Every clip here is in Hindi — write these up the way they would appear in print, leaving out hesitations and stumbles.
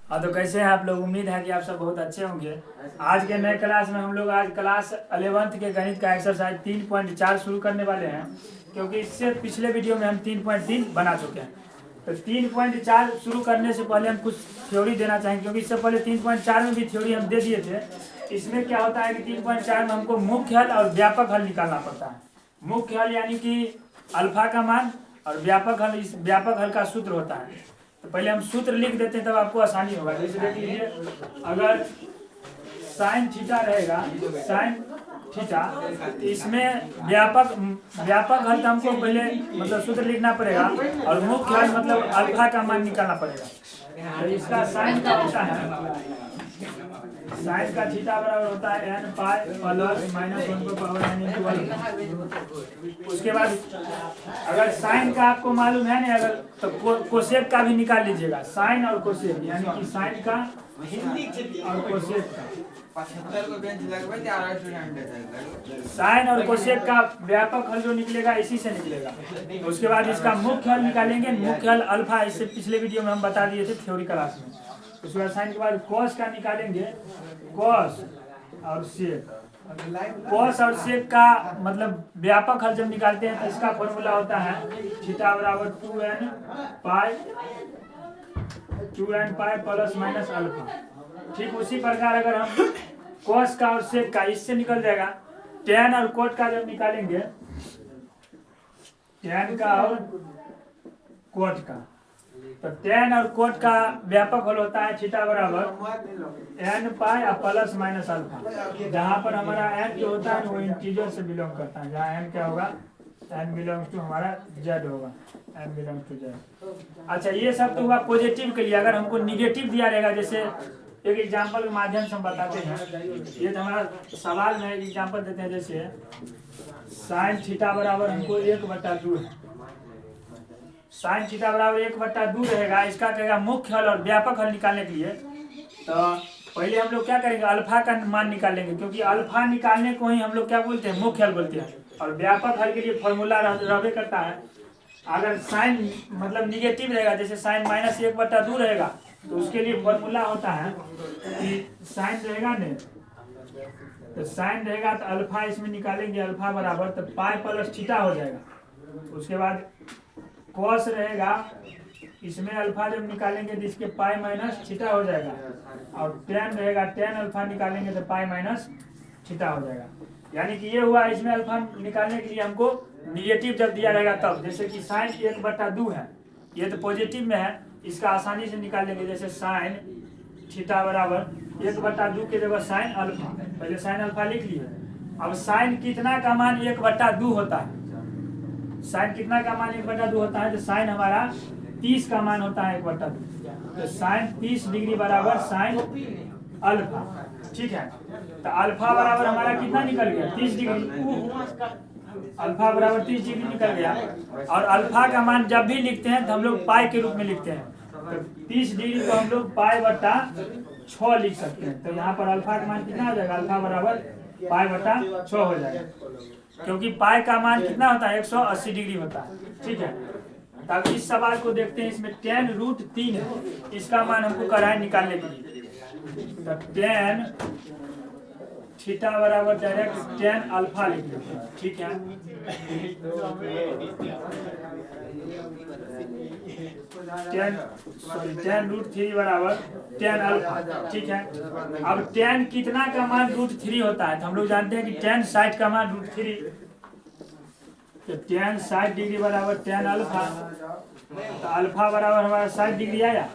हाँ, तो कैसे हैं आप लोग। उम्मीद है कि आप सब बहुत अच्छे होंगे। आज के नए क्लास में हम लोग आज क्लास 11th के गणित का एक्सरसाइज 3.4 शुरू करने वाले हैं, क्योंकि इससे पिछले वीडियो में हम 3.3 बना चुके हैं। तो 3.4 शुरू करने से पहले हम कुछ थ्योरी देना चाहेंगे, क्योंकि इससे पहले 3.4 में भी थ्योरी हम दे दिए थे। इसमें क्या होता है कि 3.4 में हमको मुख्य हल और व्यापक हल निकालना पड़ता है। मुख्य हल यानी कि अल्फा का मान, और व्यापक हल, इस व्यापक हल का सूत्र होता है। तो पहले हम सूत्र लिख देते हैं, तब आपको आसानी होगा। जैसे देख लीजिए, अगर साइन थीटा रहेगा, साइन थीटा, इसमें व्यापक हल का हमको पहले मतलब सूत्र लिखना पड़ेगा, और मुख्य हल मतलब अल्फा का मान निकालना पड़ेगा। तो इसका साइन का होता है, साइन का थीटा बराबर होता है n पाई प्लस माइनस 1 का पावर n इंटू अल्फा। उसके बाद अगर साइन का आपको मालूम है ना, अगर तो कोसेक का भी निकाल लीजिएगा। साइन और कोसेक यानी कि साइन का और कोसेक का, साइन और कोसेक का व्यापक हल जो निकलेगा इसी से निकलेगा। उसके बाद इसका मुख्य हल निकालेंगे। मुख्य हल अल्फा, इससे पिछले वीडियो में हम बता दिए थे थ्योरी क्लास में। उसके बाद साइन के बाद कॉस का निकालेंगे, कॉस और सेक। कॉस और सेक का मतलब व्यापक हल जब निकालते हैं तो इसका फॉर्मूला होता है थीटा बराबर 2n पाई प्लस माइनस अल्फा। ठीक उसी प्रकार अगर हम कॉस का और सेक का, इससे निकल जाएगा। टेन और कोट का जब निकालेंगे, टेन का और कोट का, तो टेन और कोट का व्यापक हल होता है थीटा बराबर n पाई और प्लस माइनस अल्फा। जहां पर हमारा n जो होता है वो इंटीजर से बिलोंग करता है। जहाँ n क्या होगा, n बिलोंग्स टू हमारा z होगा, n बिलोंग्स टू z। अच्छा, ये सब तो हुआ पॉजिटिव के लिए। अगर हमको निगेटिव दिया रहेगा, जैसे एक एग्जाम्पल के माध्यम से हम बताते हैं। ये तो हमारा सवाल में एग्जाम्पल देते हैं। जैसे साइन थीटा बराबर हमको 1/2 है, साइन थीटा बराबर 1/2 रहेगा। इसका कहेगा मुख्य हल और व्यापक हल निकालने के लिए। तो पहले हम लोग क्या करेंगे, अल्फा का मान निकालेंगे, क्योंकि अल्फा निकालने को ही हम लोग क्या बोलते हैं, मुख्य हल बोलते हैं। और व्यापक हल के लिए फॉर्मूला रहबे करता है। अगर साइन मतलब निगेटिव रहेगा, जैसे साइन माइनस 1/2 रहेगा, तो उसके लिए फॉर्मूला होता है कि साइन रहेगा ने, तो साइन रहेगा तो अल्फा इसमें निकालेंगे, अल्फा बराबर तो पाई प्लस थीटा हो जाएगा। उसके बाद कॉस रहेगा, इसमें अल्फा जब निकालेंगे तो इसके पाई माइनस थीटा हो जाएगा। और टेन रहेगा, टेन अल्फा निकालेंगे तो पाई माइनस थीटा हो जाएगा। यानी कि ये हुआ, इसमें अल्फा निकालने के लिए हमको निगेटिव जब दिया रहेगा तब। जैसे कि साइन 1/2 है, ये तो पॉजिटिव में है, इसका आसानी से निकाल लेंगे। जैसे साइन थीटा बराबर 1/2 के जगह साइन अल्फा, पहले साइन अल्फा लिख लिए। अब साइन कितना का मान 1/2 होता है, साइन कितना का मान 1/2 होता है, तो साइन हमारा 30 का मान होता है 1/2। तो साइन 30 डिग्री बराबर साइन अल्फा। ठीक है, तो अल्फा बराबर हमारा कितना निकल गया, 30 डिग्री। अल्फा बराबर 30 डिग्री निकल गया। और अल्फा का मान जब भी लिखते हैं तो हम लोग पाई के रूप में लिखते हैं। तो 30 डिग्री को हम लोग पाई/6 लिख सकते हैं। तो यहाँ पर अल्फा का मान कितना हो जाएगा, अल्फा बराबर पाई/6 हो जाएगा, क्योंकि पाई का मान कितना होता है, 180 डिग्री होता है। ठीक है, तब इस सवाल को देखते हैं। इसमें tan√3 है, इसका मान हमको करना है निकालने के लिए। तो tan थीटा बराबर डायरेक्ट tan अल्फा लिख लेते हैं। ठीक है, tan√3 बराबर tan अल्फा। ठीक है, अब tan कितना का मान √3 होता है, तो हम लोग जानते हैं कि tan 60 का मान √3। तो tan 60 डिग्री बराबर tan अल्फा। तो अल्फा बराबर हमारा 60 डिग्री आया,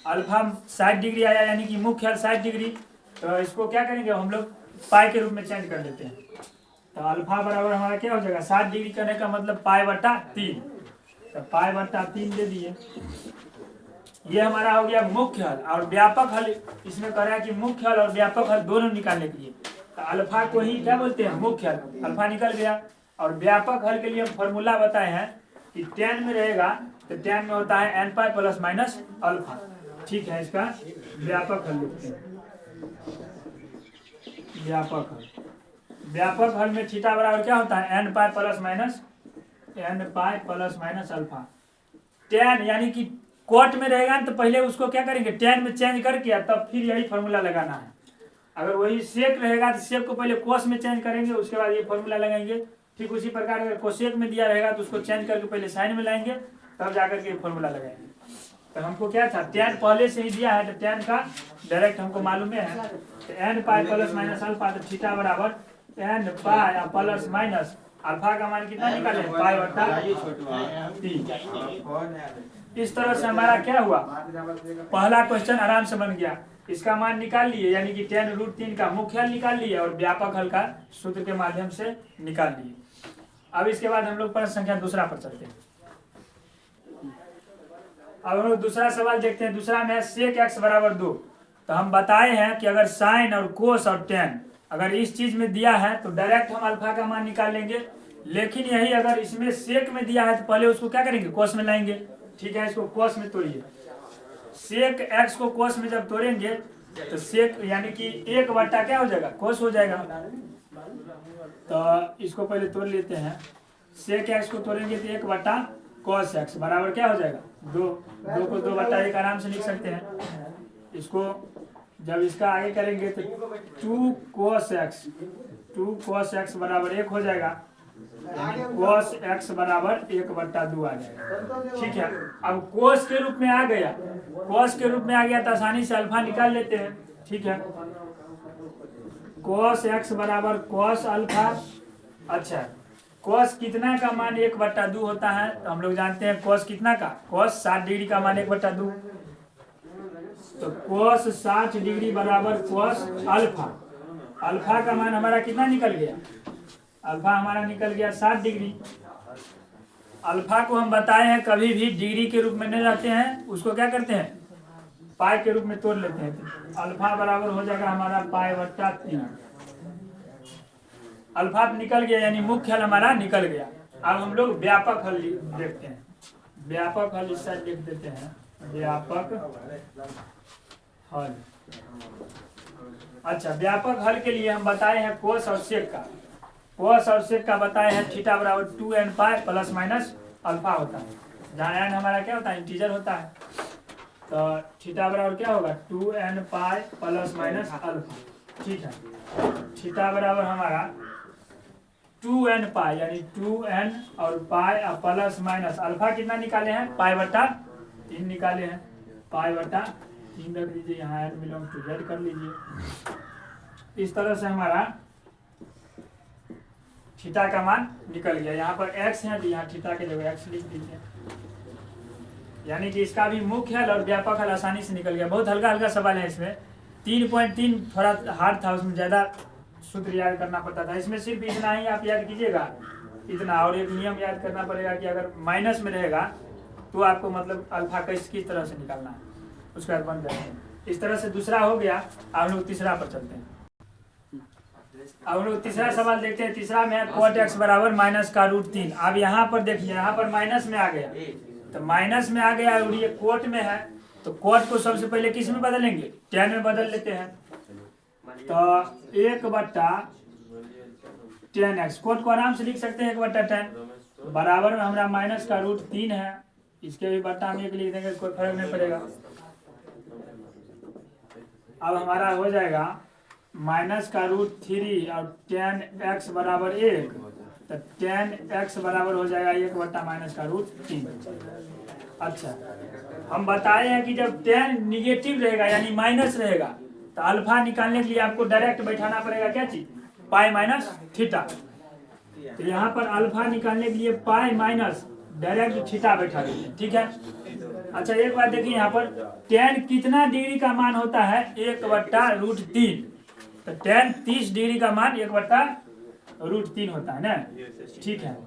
अल्फा 60 डिग्री आया, यानी कि मुख्य हल 60 डिग्री। तो इसको क्या करेंगे, हम लोग पाई के रूप में चेंज कर देते हैं। तो अल्फा बराबर हमारा क्या हो जाएगा, 60 डिग्री करने का मतलब पाई/3। तो पाई/3 दे दिए। ये हमारा हो गया मुख्य हल। और व्यापक हल इसमें कह रहा है कि मुख्य हल और व्यापक हल दोनों निकालने के लिए, तो अल्फा को ही क्या बोलते हैं, मुख्य हल। अल्फा निकल गया। और व्यापक हल के लिए हम फॉर्मूला बताए हैं कि tan में रहेगा, तो tan में होता है n पाई प्लस माइनस अल्फा। ठीक है, इसका व्यापक हल लिखते हैं। व्यापक हल, व्यापक हल में थीटा बराबर क्या होता है, n पाई प्लस माइनस अल्फा। tan यानी कि कोट में रहेगा ना तो पहले उसको क्या करेंगे, टेन में चेंज करके तब फिर यही फॉर्मूला लगाना है। अगर वही सेक रहेगा तो सेक को पहले कोस में चेंज करेंगे, उसके बाद ये फॉर्मूला लगाएंगे। ठीक उसी प्रकार अगर कोसेक में दिया रहेगा तो उसको चेंज करके पहले साइन में लाएंगे, तब जाकर के फॉर्मूला लगाएंगे। तो हमको क्या था, टेन पहले से ही दिया है तो टेन का डायरेक्ट हमको मालूम है। तो n pi plus minus alpha, तो थीटा बराबर n pi plus minus alpha का मान कितना निकाले, पाई बटा 3। इस तरह से हमारा क्या हुआ, पहला क्वेश्चन आराम से बन गया। इसका मान निकाल लिए, यानी कि 10√3 का मुख्य हल निकाल लिए और व्यापक हल का सूत्र के माध्यम से निकाल लिए। अब इसके बाद हम लोग प्रश्न संख्या दूसरा पर चलते हैं। अब हम लोग दूसरा सवाल देखते हैं। दूसरा में सेक एक्स बराबर 2। तो हम बताए हैं कि अगर साइन और कोस और टेन अगर इस चीज में दिया है तो डायरेक्ट हम अल्फा का मान निकाल लेंगे, लेकिन यही अगर इसमें सेक में दिया है तो पहले उसको क्या करेंगे, कोस में लाएंगे। ठीक है, इसको कोस में तोड़िए। सेक एक्स को कोस में जब तोड़ेंगे तो सेक यानी कि 1 क्या हो जाएगा, कोस हो जाएगा। तो इसको पहले तोड़ लेते हैं। सेक एक्स को तोड़ेंगे तो 1 cos x बराबर क्या हो जाएगा, 2। 2 को 2/1 आराम से लिख सकते हैं। इसको जब इसका आगे करेंगे तो 2 cos x बराबर 1 हो जाएगा, cos x बराबर 1/2 आ जाएगा। ठीक है, अब cos के रूप में आ गया, cos के रूप में आ गया तो आसानी से अल्फा निकाल लेते हैं। ठीक है, cos x बराबर cos अल्फा। अच्छा, cos कितना का मान 1/2 होता है, तो हम लोग जानते हैं cos कितना का, cos 60 डिग्री का मान 1/2। तो cos 60 डिग्री बराबर cos अल्फा। अल्फा का मान हमारा कितना निकल गया, अल्फा हमारा निकल गया 60 डिग्री। अल्फा को हम बताए हैं कभी भी डिग्री के रूप में नहीं रहते हैं, उसको क्या करते हैं, पाई के रूप में तोड़ लेते हैं। तो अल्फा बराबर हो जाएगा हमारा पाई/3। अल्फा निकल गया, यानी मुख्य हल हमारा निकल गया। अब हम लोग व्यापक हल देखते हैं। व्यापक हल इस साइड लिख देते हैं, व्यापक हल। अच्छा, व्यापक हल के लिए हम बताए हैं कोस और सेक का। कोस और सेक का बताए हैं थीटा बराबर 2n पाई प्लस माइनस अल्फा होता है, जहाँ n हमारा क्या होता है, इंटीजर होता है। तो थीटा बराबर क्या होगा, 2n पाई प्लस माइनस अल्फा। ठीक है, थीटा बराबर हमारा 2n पाई, यानी 2n और पाई प्लस माइनस अल्फा कितना निकाले हैं, पाई/3 निकाले हैं। पाई/3 रख लीजिए, यहाँ n बिलोंग टू z कर लीजिए। इस तरह से हमारा थीटा का मान निकल गया। यहाँ पर x है तो यहाँ थीटा के जगह x लिख दीजिए, यानी कि इसका भी मुख्य हल और व्यापक हल आसानी से निकल गया। बहुत हल्का हल्का सवाल है इसमें। 3.3 थोड़ा हार्ड था, उसमें ज़्यादा सूत्र याद करना पड़ता था। इसमें सिर्फ इतना ही आप याद कीजिएगा, इतना। और एक नियम याद करना पड़ेगा कि अगर माइनस में रहेगा तो आपको मतलब अल्फा किस तरह से निकालना है, उसके बाद बन जाएगा। इस तरह से दूसरा हो गया। अब हम लोग तीसरा पर चलते हैं। अब हम लोग तीसरा सवाल देखते हैं। तीसरा में cot x बराबर -√3। अब यहाँ पर देखिए, यहाँ पर माइनस में आ गया, तो माइनस में आ गया और ये कोट में है, तो कोट को सबसे पहले किस में बदलेंगे, tan में बदल लेते हैं। तो 1/10x, कोट को आराम से लिख सकते हैं 1/10 बराबर में हमारा -√3 है। इसके भी बट्टा में 1 लिख देंगे, कोई फर्क नहीं पड़ेगा। अब हमारा हो जाएगा -√3 और tan x बराबर 1, तो tan x बराबर हो जाएगा 1/-√3। अच्छा, हम बताए हैं कि जब tan निगेटिव रहेगा यानी माइनस रहेगा तो अल्फा निकालने के लिए आपको डायरेक्ट बैठाना पड़ेगा क्या चीज, पाई माइनस थीटा। तो यहाँ पर अल्फा निकालने के लिए पाई माइनस डायरेक्ट थीटा बैठा देते हैं। ठीक है, अच्छा एक बात देखिए, यहाँ पर tan कितना डिग्री का मान होता है, 1/√3। तो tan 30 डिग्री का मान 1/√3 होता है ना। ठीक है,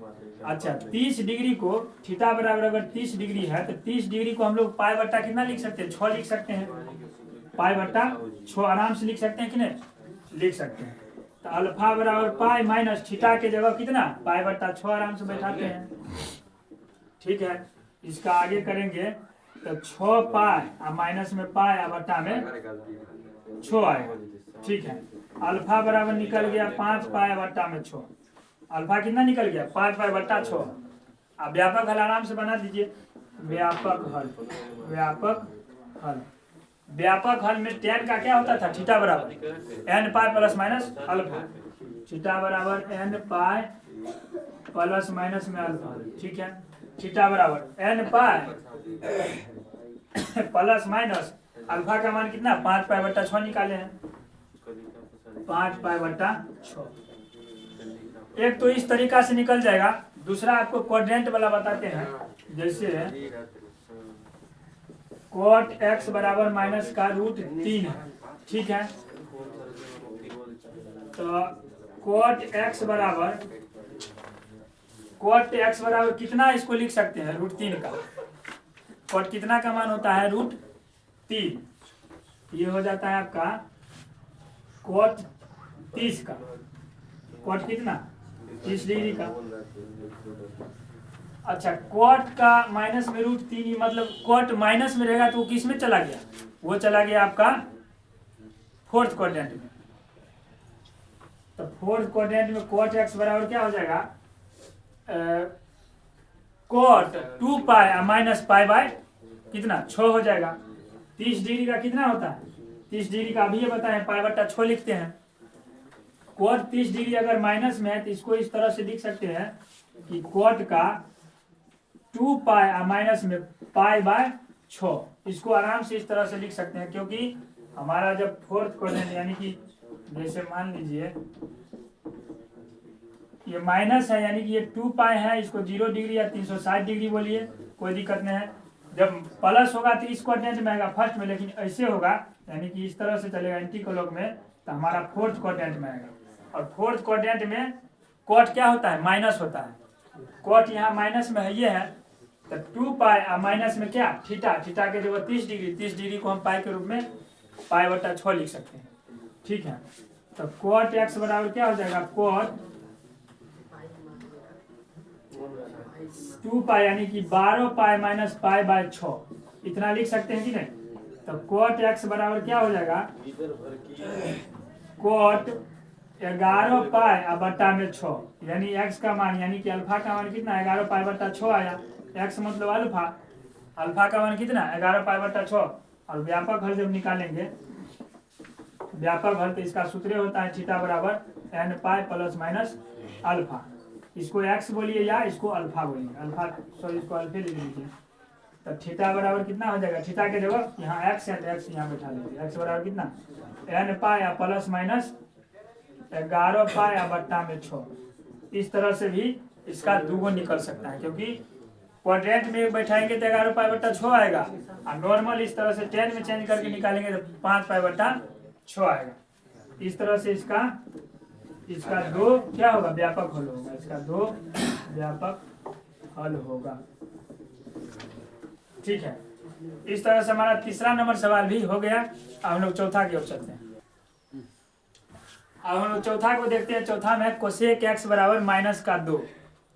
अच्छा 30 डिग्री को थीटा बराबर अगर 30 डिग्री है तो 30 डिग्री को हम लोग पाई बट्टा कितना लिख सकते हैं, 6 लिख सकते हैं। पाई/6 आराम से लिख सकते हैं कि नहीं, लिख सकते हैं। तो अल्फा बराबर पाई माइनस थीटा के जगह कितना, पाई/6 आराम से बैठाते हैं। ठीक है, इसका आगे करेंगे तो 6 पाई और माइनस में पाई और बट्टा में 6 आएगा। ठीक है, अल्फा बराबर निकल गया 5 पाई बट्टा में 6। अल्फा कितना निकल गया, 5 पाई/6। अब व्यापक हल आराम से बना दीजिए। व्यापक हल। व्यापक हल, व्यापक हल में tan का क्या होता था, थीटा बराबर n पाई प्लस माइनस अल्फा, थीटा बराबर n पाई प्लस माइनस में अल्फा, ठीक है। थीटा बराबर n पाई प्लस माइनस अल्फा का मान कितना 5 पाई बट्टा 6 निकाले हैं, 5 पाई बट्टा 6। एक तो इस तरीका से निकल जाएगा, दूसरा आपको क्वाड्रेंट वाला बताते हैं। जैसे cot x बराबर माइनस का √3 है, ठीक है। तो cot x बराबर कितना, इसको लिख सकते हैं √3 का। cot कितना का मान होता है √3, ये हो जाता है आपका cot 30 का। cot कितना 30 डिग्री का। अच्छा, cot का माइनस में √3, मतलब cot माइनस में रहेगा तो वो किस में चला गया, वो चला गया आपका फोर्थ क्वाड्रेंट में। तो फोर्थ क्वाड्रेंट में cot x बराबर क्या हो जाएगा, cot 2 pi minus pi by कितना 6 हो जाएगा। 30 डिग्री का कितना होता है, 30 डिग्री का अभी ये बताएं, पाई बट्टा 6 लिखते हैं। cot 30 डिग्री अगर माइनस में है तो इसको इस तरह से लिख सकते हैं कि cot का 2 पाई माइनस में पाई बाय 6, इसको आराम से इस तरह से लिख सकते हैं। क्योंकि हमारा जब फोर्थ क्वाड्रेंट यानी कि जैसे मान लीजिए ये माइनस है, यानी कि ये 2 पाई है, इसको 0 डिग्री या 360 डिग्री बोलिए, कोई दिक्कत नहीं है। जब प्लस होगा तो इस क्वाड्रेंट में आएगा फर्स्ट में, लेकिन ऐसे होगा यानी कि इस तरह से चलेगा एंटी क्लॉक में, तो हमारा फोर्थ क्वाड्रेंट में आएगा। और फोर्थ क्वाड्रेंट में cot क्या होता है, माइनस होता है। cot यहाँ माइनस में है, ये है, तो 2 पाई माइनस में क्या थीटा, थीटा के जगह 30 डिग्री, 30 डिग्री को हम पाई के रूप में पाई बट्टा 6 लिख सकते हैं, ठीक है। तो cot x बराबर क्या हो जाएगा, cot 2 पाई यानी कि 12 पाई माइनस पाई बाय 6, इतना लिख सकते हैं कि नहीं। तो cot x बराबर क्या हो जाएगा, cot 11 पाई बट्टा में 6, यानी x का मान यानी कि अल्फा का मान कितना 11 पाई बट्टा 6 आया। x मतलब अल्फा, अल्फा का मान कितना 11 पाई बट्टा 6। और व्यापक हल जब निकालेंगे, व्यापक हल तो इसका सूत्र होता है थीटा बराबर n पाई प्लस माइनस अल्फा। इसको x बोलिए या इसको अल्फा बोलिए, अल्फा सॉरी इसको अल्फे लिख लीजिए। तो थीटा बराबर कितना हो जाएगा, थीटा के जगह यहाँ x है तो x यहाँ बैठा लीजिए, x बराबर कितना n पाई प्लस माइनस 11 पाई बट्टा में 6। इस तरह से भी इसका दुगुन निकल सकता है, क्योंकि क्वाड्रेंट में बैठाएंगे तो 11 पाई बट्टा 6 आएगा, और नॉर्मल इस तरह से 10 में चेंज करके निकालेंगे तो 5 पाई बट्टा 6 आएगा। इस तरह से इसका दो क्या होगा, व्यापक हल होगा, इसका दो व्यापक हल होगा, ठीक है। इस तरह से हमारा तीसरा नंबर सवाल भी हो गया। अब हम लोग चौथा की ओर चलते हैं। अब हम लोग चौथा को देखते हैं। चौथा में कोसेक x बराबर माइनस का 2,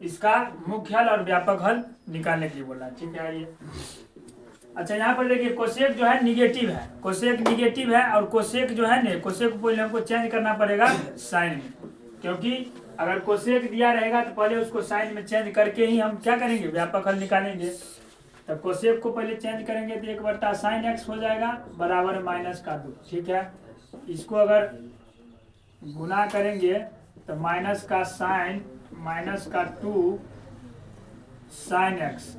इसका मुख्य हल और व्यापक हल निकालने के लिए बोला, ठीक है। ये अच्छा, यहाँ पर देखिए कोसेक जो है निगेटिव है, कोसेक निगेटिव है, और कोसेक जो है ना, कोसेक को पहले हमको चेंज करना पड़ेगा साइन में, क्योंकि अगर कोसेक दिया रहेगा तो पहले उसको साइन में चेंज करके ही हम क्या करेंगे, व्यापक हल निकालेंगे। तो कोसेक को पहले चेंज करेंगे तो 1 बट्टा साइन x हो जाएगा बराबर माइनस का 2, ठीक है। इसको अगर गुना करेंगे तो माइनस का साइन माइनस का 2 साइन x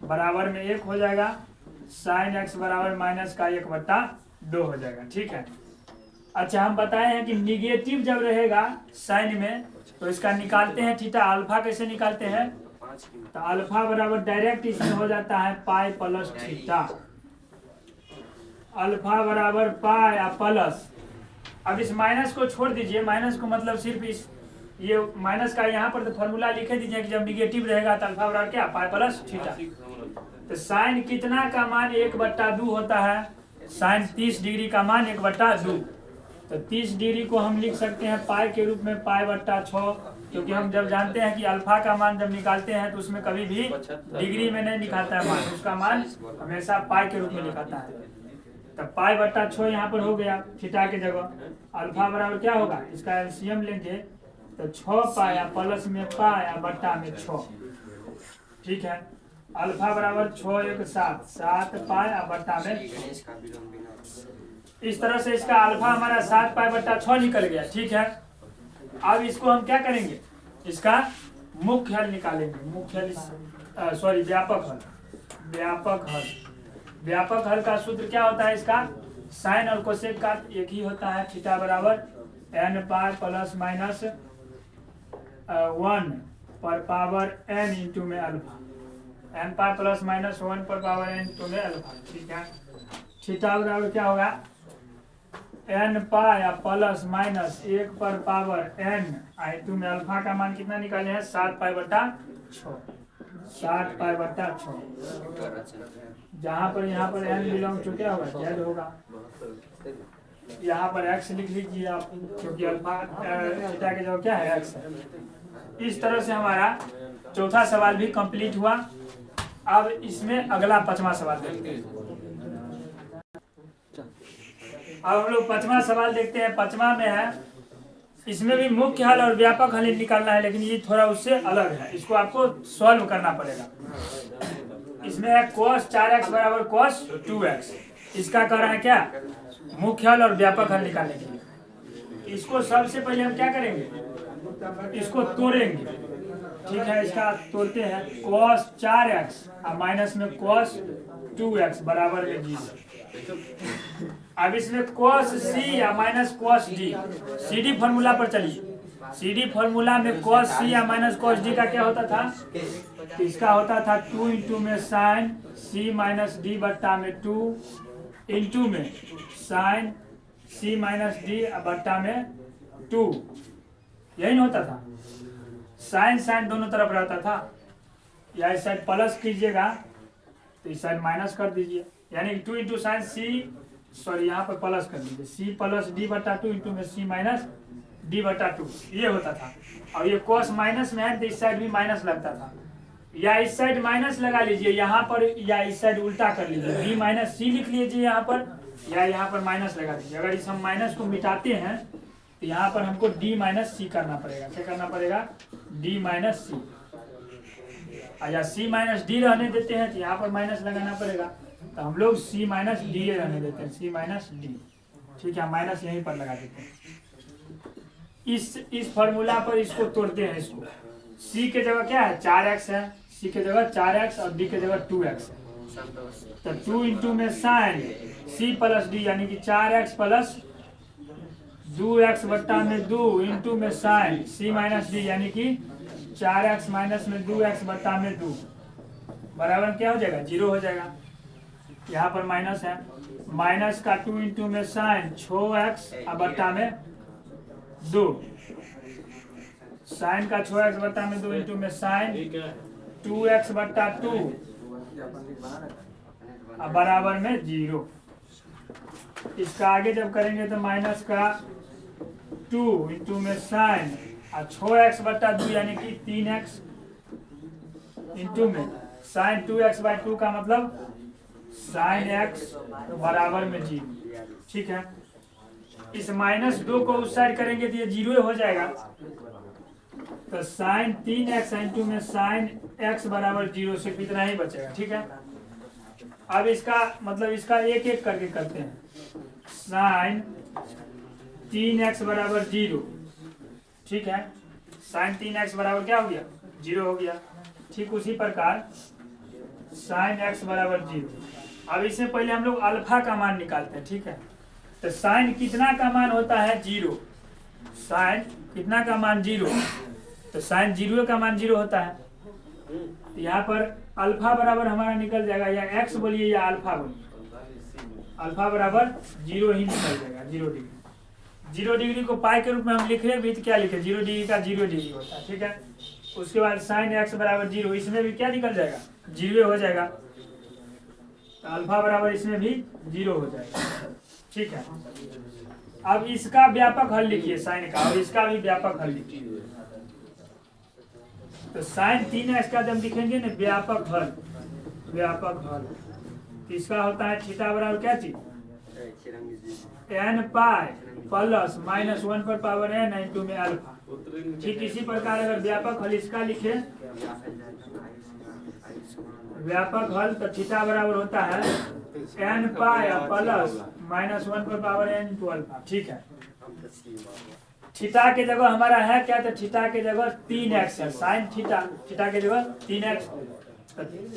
बराबर में 1 हो जाएगा, साइन x बराबर माइनस का 1 बट्टा 2 हो जाएगा, ठीक है। अच्छा, हम बताए हैं कि निगेटिव जब रहेगा साइन में तो इसका निकालते हैं थीटा, अल्फा कैसे निकालते हैं, तो अल्फा बराबर डायरेक्ट इसमें हो जाता है पाई प्लस थीटा, अल्फा बराबर पाई प्लस। अब इस माइनस को छोड़ दीजिए, माइनस को मतलब सिर्फ इस ये माइनस का यहाँ पर तो फॉर्मूला लिखे दीजिए कि जब निगेटिव रहेगा तो अल्फा बराबर क्या पाई प्लस थीटा। तो साइन कितना का मान 1 बट्टा 2 होता है, साइन 30 डिग्री का मान 1 बट्टा 2। तो 30 डिग्री को हम लिख सकते हैं पाई के रूप में पाई बट्टा 6, क्योंकि हम जब जानते हैं कि अल्फा का मान जब निकालते हैं तो उसमें कभी भी डिग्री में नहीं निकालता है मान, उसका मान हमेशा पाई के रूप में निकालता है। तो पाई बट्टा 6 यहाँ पर हो गया थीटा के जगह। अल्फा बराबर क्या होगा, इसका एलसीएम लेंगे तो 6 पाई प्लस में पाई बट्टा में 6, ठीक है। अल्फा बराबर 6 1 7 7 पाई बट्टा में। इस तरह से इसका अल्फा हमारा 7 पाई बट्टा 6 निकल गया। ठीक है, अब इसको हम क्या करेंगे, इसका मुख्य हल निकालेंगे। मुख्य हल सॉरी व्यापक हल। व्यापक हल, व्यापक हल का सूत्र क्या होता है, इसका साइन और कोसेक का एक ही होता है। थीटा बराबर n पाई प्लस माइनस 1 पर पावर n इंटू में अल्फा, n पाई प्लस माइनस 1 पर पावर n इंटू में अल्फा। ठीक है, थीटा बराबर क्या होगा, n पाई प्लस माइनस 1 पर पावर n इंटू में अल्फा का मान कितना निकाले हैं, 7 पाई बट्टा 6। 7 पाई बट्टा 6, जहाँ पर यहाँ पर n बिलोंग टू क्या होगा, z होगा। यहाँ पर x लिख लीजिए आप, क्योंकि अल्फा थीटा के जगह क्या है, x है। इस तरह से हमारा चौथा सवाल भी कंप्लीट हुआ। अब इसमें अगला 5वां सवाल देखते हैं। अब हम लोग 5वां सवाल देखते हैं। 5वां में है, इसमें भी मुख्य हल और व्यापक हल निकालना है, लेकिन ये थोड़ा उससे अलग है, इसको आपको सॉल्व करना पड़ेगा। इसमें है cos 4x बराबर cos 2x। इसका कर रहा है क्या, मुख्य हल और व्यापक हल निकालने के लिए। इसको सबसे पहले हम क्या करेंगे, इसको तोड़ेंगे। ठीक है, इसका तोड़ते हैं। cos 4x और माइनस में cos 2x बराबर में 0। अब इसमें cos c या minus cos d, C D formula पर चलिए। सी डी फॉर्मूला में cos c या माइनस cos d का क्या होता था, इसका होता था 2 इंटू में साइन c माइनस d बट्टा में 2 इंटू में साइन c माइनस d बट्टा में 2। यही नहीं होता था, साइन साइन दोनों तरफ रहता था। या इस साइड प्लस कीजिएगा तो इस साइड माइनस कर दीजिए, यानी 2 इंटू साइन c, सॉरी यहाँ पर प्लस कर दीजिए, c प्लस d बट्टा 2 इंटू में c माइनस d बट्टा 2, ये होता था। और ये cos माइनस में है तो इस साइड भी माइनस लगता था, या इस साइड माइनस लगा लीजिए यहाँ पर, या इस साइड उल्टा कर लीजिए, b माइनस c लिख लीजिए यहाँ पर, या यहाँ पर माइनस लगा दीजिए। अगर इस हम माइनस को मिटाते हैं तो यहाँ पर हमको d माइनस सी करना पड़ेगा। क्या करना पड़ेगा, d माइनस सी। या c माइनस डी रहने देते हैं तो यहाँ पर माइनस लगाना पड़ेगा, तो हम लोग c माइनस डी रहने देते हैं, c माइनस डी। ठीक है, माइनस यहीं पर लगा देते हैं। इस फॉर्मूला पर इसको तोड़ते हैं। इसको c के जगह क्या है, 4x है, c के जगह 4x और d के जगह 2x है। तो 2 इंटू में साइन c प्लस d यानी कि 4x प्लस 2x बट्टा में 2 इंटू में साइन c माइनस d यानी कि 4x माइनस में 2x बट्टा में 2 बराबर क्या हो जाएगा, 0 हो जाएगा। यहाँ पर माइनस है, माइनस का 2 इंटू में साइन 6x बट्टा में 2, साइन का 6x बट्टा में 2 इंटू में साइन 2x बट्टा 2 बराबर में 0। इसका आगे जब करेंगे तो माइनस का 2 इंटू में साइन 6x बट्टा 2 यानी कि 3x इंटू में साइन 2x बाई 2 का मतलब साइन x बराबर में 0। ठीक है, इस माइनस 2 को उस साइड करेंगे तो ये 0 हो जाएगा। तो साइन 3x इंटू में साइन x बराबर 0, सिर्फ इतना ही बचेगा। ठीक है, अब इसका मतलब इसका एक एक करके करते हैं। साइन 3x बराबर 0। ठीक है, साइन 3x बराबर क्या हो गया, 0 हो गया। ठीक उसी प्रकार साइन x बराबर 0। अब इससे पहले हम लोग अल्फा का मान निकालते हैं। ठीक है, तो साइन कितना का मान होता है, 0। साइन कितना का मान, 0। तो साइन 0 का मान 0 होता है। तो यहाँ पर अल्फा बराबर हमारा निकल जाएगा, या x बोलिए या अल्फा बोलिए, अल्फा बराबर 0 ही निकल जाएगा, 0 डिग्री। 0 डिग्री को पाई के रूप में हम लिख रहे हैं भी, तो क्या लिखे, 0 डिग्री का 0 डिग्री होता है। ठीक है, उसके बाद साइन x बराबर 0, इसमें भी क्या निकल जाएगा, 0 हो जाएगा। तो अल्फा बराबर इसमें भी 0 हो जाएगा। ठीक है, अब इसका व्यापक हल लिखिए साइन का, और इसका भी व्यापक हल लिखिए। तो साइन 3x का जब लिखेंगे ना व्यापक हल, व्यापक हल इसका होता है थीटा बराबर क्या चीज, n पाई प्लस माइनस 1 पर पावर n इंटू में अल्फा। ठीक इसी प्रकार अगर व्यापक हल इसका लिखे व्यापक हल तो थीटा बराबर होता है n पाई प्लस -1 पर पावर n इंटू अल्फा। ठीक है, थीटा के जगह हमारा है क्या, तो थीटा के जगह 3x है, साइन थीटा, थीटा के जगह 3x,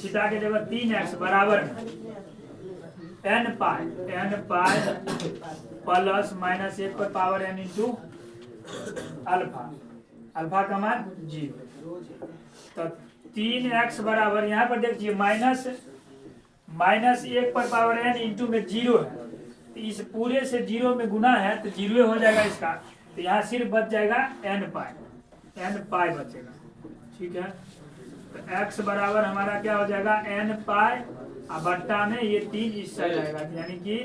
थीटा के जगह 3x बराबर n पाई प्लस -1 पर power n into alpha, alpha का मान 0। तो 3x बराबर यहाँ पर देखिए -1 पर पावर n इंटू में 0 है, तो इस पूरे से 0 में गुना है तो 0 हो जाएगा इसका, तो यहाँ सिर्फ बच जाएगा n पाई बचेगा। ठीक है, तो x बराबर हमारा क्या हो जाएगा n पाई और बट्टा में ये 3 इस साइड आएगा, यानी कि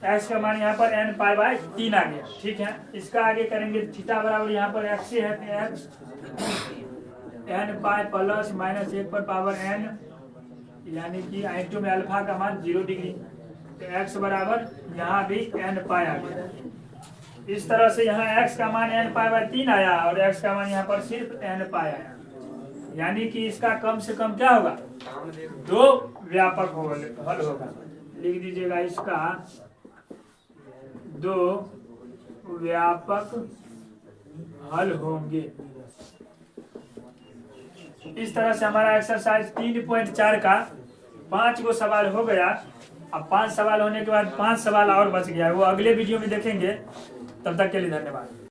x का मान यहाँ पर n पाई बाई 3 आ गया। ठीक है, इसका आगे करेंगे, थीटा बराबर यहाँ पर x है तो x n पाई प्लस -1 पर पावर n, यानी कि इंटू में अल्फा का मान 0 डिग्री, तो x बराबर यहाँ भी n पाई आ गया। इस तरह से यहाँ x का मान n पाई बाई 3 आया और x का मान यहाँ पर सिर्फ n पाई आया, यानी कि इसका कम से कम क्या होगा, 2 व्यापक हल होगा। लिख दीजिएगा इसका 2 व्यापक हल होंगे। इस तरह से हमारा एक्सरसाइज 3.4 का 5 गो सवाल हो गया। अब 5 सवाल होने के बाद 5 सवाल और बच गया, वो अगले वीडियो में देखेंगे। तब तक के लिए धन्यवाद।